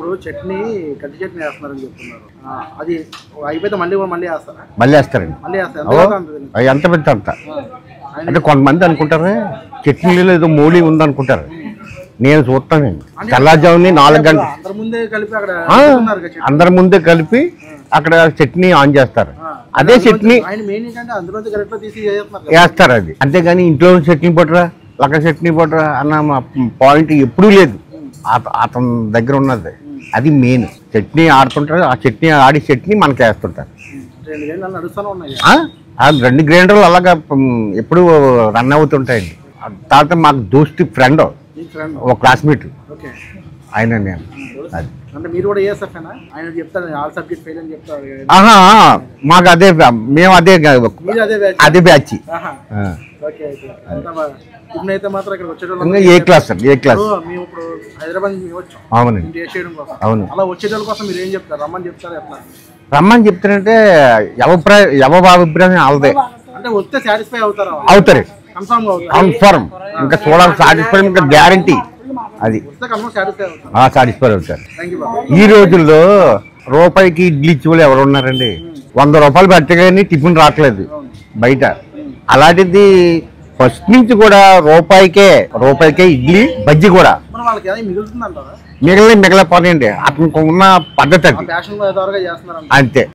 ఇప్పుడు చట్నీ కట్టి చట్నీ వేస్తున్నారని చెప్తున్నారు. అది అయిపోతే మళ్ళీ వేస్తారా? మళ్ళీ వేస్తారండి. మళ్ళీ వేస్తారు. ఎంత పెద్ద అంత అంటే కొంతమంది అనుకుంటారు చట్నీలో ఏదో మూలి ఉందనుకుంటారు. నేను చూస్తానండి తెల్లజాముని 4 గంటలు అందరి ముందే కలిపి అక్కడ చట్నీ ఆన్ చేస్తారు. అదే చట్నీ వేస్తారు. అది అంతేగాని ఇంట్లో చట్నీ పట్టరా లక్క చట్నీ పట్టరా అన్న పాయింట్ ఎప్పుడూ లేదు అతని దగ్గర ఉన్నది. అది మెయిన్. చట్నీ ఆడుతుంటారు. ఆ చట్నీ ఆడి చట్నీ మనకి వేస్తుంటారు. 2 గ్రైండర్లు అలాగా ఎప్పుడు రన్ అవుతుంటాయండి. తర్వాత మాకు దోస్తి ఫ్రెండ్ ఒక క్లాస్మేట్ ఆయన నేను. అది మాకు అదే మేము అదే బ్యాచ్. ఏ క్లాస్ అండి? ఏ క్లాస్? అవునండి. అవును. రమ్మని చెప్తారంటే ఎవరి అభిప్రాయం వాళ్ళదే. అవుతారు కన్ఫర్మ్. ఇంకా చూడాలి సాటిస్ఫై ఇంకా గ్యారంటీ. అది సాటిస్ఫై అవుతారు. ఈ రోజుల్లో రూపాయికి ఇడ్లీ ఇచ్చి వాళ్ళు ఎవరు ఉన్నారండి? 100 రూపాయలు పెట్టగానే టిఫిన్ రావట్లేదు బయట. అలాంటిది ఫస్ట్ నుంచి కూడా రూపాయికే ఇడ్లీ బజ్జీ కూడా మిగిలిపోనండి. అతనికి ఉన్న పద్ధతి అది అంతే.